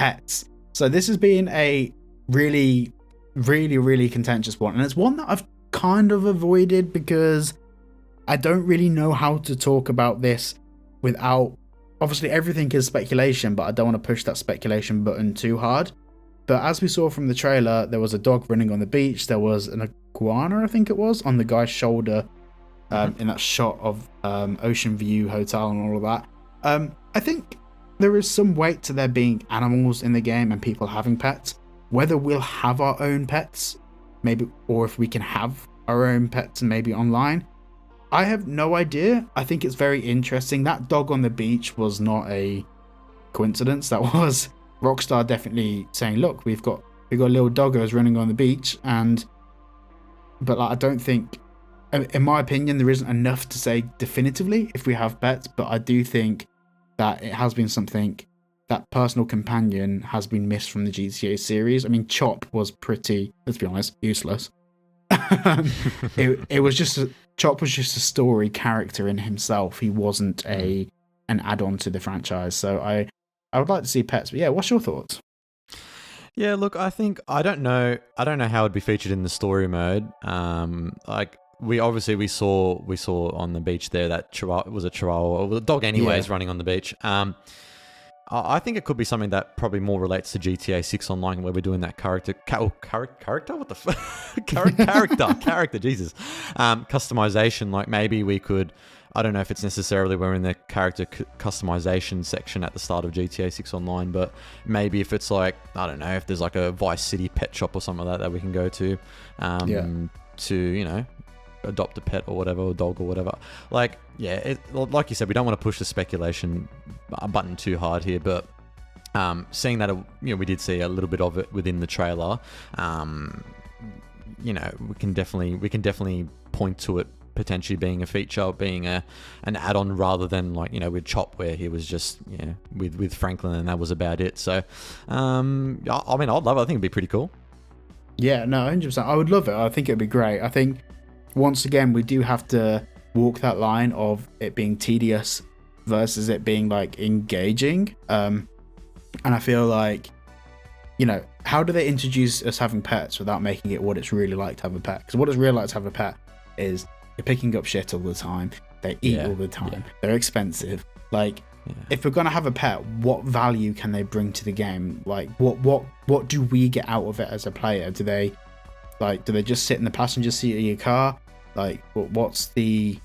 pets. So this has been a really, really, really contentious one, and it's one that I've kind of avoided because I don't really know how to talk about this without, obviously everything is speculation, but I don't want to push that speculation button too hard. But as we saw from the trailer, there was a dog running on the beach. There was an iguana, I think it was, on the guy's shoulder in that shot of Ocean View Hotel and all of that. I think there is some weight to there being animals in the game and people having pets. Whether we'll have our own pets, maybe, or if we can have our own pets and maybe online, I have no idea. I think it's very interesting. That dog on the beach was not a coincidence. That was Rockstar definitely saying, look, we've got little doggos running on the beach, but like, I don't think, in my opinion, there isn't enough to say definitively if we have pets, but I do think that it has been something, that personal companion has been missed from the GTA series. I mean, Chop was pretty, let's be honest, useless. It was just Chop was just a story character in himself. He wasn't an add-on to the franchise. So I would like to see pets. But yeah, what's your thoughts? Yeah, look, I don't know how it'd be featured in the story mode. Like we saw on the beach there that Chihuahua was a Chihuahua, or the dog anyways, running on the beach. I think it could be something that probably more relates to GTA 6 Online, where we're doing that character. What the character? Jesus, customization. Like maybe we could. I don't know if it's necessarily we're in the character customization section at the start of GTA 6 Online, but maybe if it's like, I don't know, if there's like a Vice City pet shop or something like that we can go to, to adopt a pet or whatever, or dog or whatever. Like, yeah, like you said, we don't want to push the speculation button too hard here, but seeing that, we did see a little bit of it within the trailer. We can definitely point to it potentially being a feature, being an add-on, rather than like, with Chop, where he was just with Franklin and that was about it. So I mean, I'd love it. I think it'd be pretty cool. Yeah, no, 100%. I would love it. I think it'd be great. I think once again, we do have to walk that line of it being tedious versus it being like engaging. And I feel like, how do they introduce us having pets without making it what it's really like to have a pet? Because what it's really like to have a pet is you're picking up shit all the time. They eat all the time. Yeah. They're expensive. Like, if we're gonna have a pet, what value can they bring to the game? Like, what do we get out of it as a player? Do they just sit in the passenger seat of your car? Like, what's the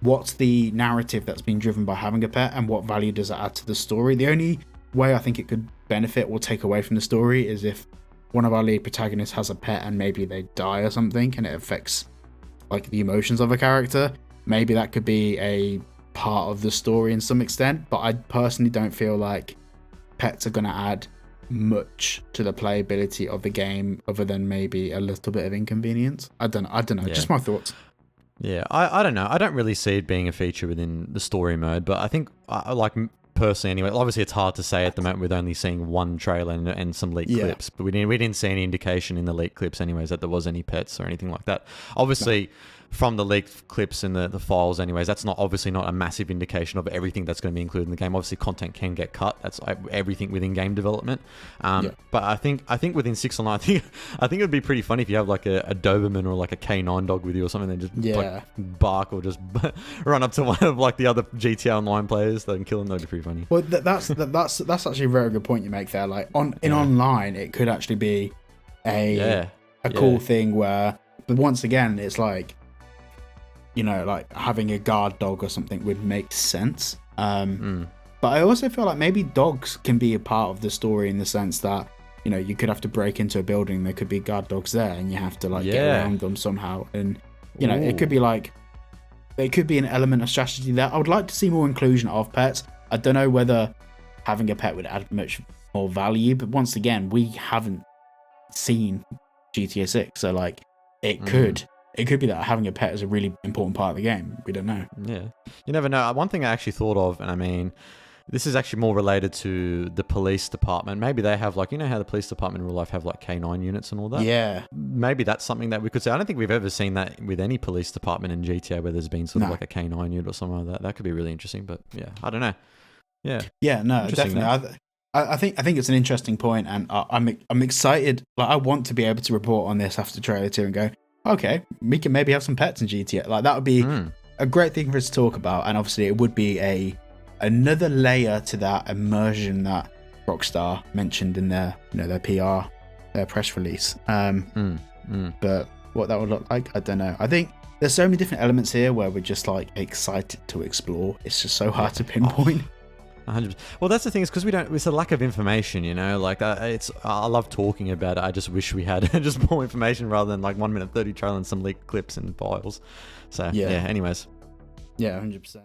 narrative that's being driven by having a pet, and what value does it add to the story? The only way I think it could benefit or take away from the story is if one of our lead protagonists has a pet and maybe they die or something, and it affects like the emotions of a character. Maybe that could be a part of the story in some extent, but I personally don't feel like pets are going to add much to the playability of the game other than maybe a little bit of inconvenience. I don't know. Just my thoughts. Yeah, I don't know. I don't really see it being a feature within the story mode, but I think personally anyway, obviously it's hard to say at the moment with only seeing one trailer and some leaked clips, but we didn't see any indication in the leaked clips anyways that there was any pets or anything like that. Obviously, from the leaked clips and the files anyways, that's not a massive indication of everything that's going to be included in the game. Obviously content can get cut. That's everything within game development. But I think within 6 Online, I think it would be pretty funny if you have like a Doberman or like a K9 dog with you or something, and just like bark or just run up to one of like the other GTA Online players and kill them. That'd be pretty funny. Well, that's actually a very good point you make there. Like online, it could actually be a cool thing where, but once again, it's like, like having a guard dog or something would make sense. But I also feel like maybe dogs can be a part of the story in the sense that, you could have to break into a building, there could be guard dogs there, and you have to get around them somehow. And, it could be like, there could be an element of strategy there. I would like to see more inclusion of pets. I don't know whether having a pet would add much more value, but once again, we haven't seen GTA 6, so like it could be that having a pet is a really important part of the game. We don't know. Yeah, you never know. One thing I actually thought of, and I mean, this is actually more related to the police department. Maybe they have like, how the police department in real life have like K9 units and all that. Yeah. Maybe that's something that we could say. I don't think we've ever seen that with any police department in GTA where there's been sort of like a K9 unit or something like that. That could be really interesting, but yeah, I don't know. Yeah. Yeah, no, definitely. I think it's an interesting point, and I'm excited. Like, I want to be able to report on this after trailer 2 and go, okay, we can maybe have some pets in GTA. Like, that would be a great thing for us to talk about, and obviously it would be another layer to that immersion that Rockstar mentioned in their PR, their press release. But what that would look like, I don't know. I think there's so many different elements here where we're just like excited to explore. It's just so hard to pinpoint. 100%. Well, that's the thing, is because it's a lack of information, like I love talking about it. I just wish we had just more information rather than like 1 minute 30 trailer and some leaked clips and files. So yeah anyways. Yeah, 100%.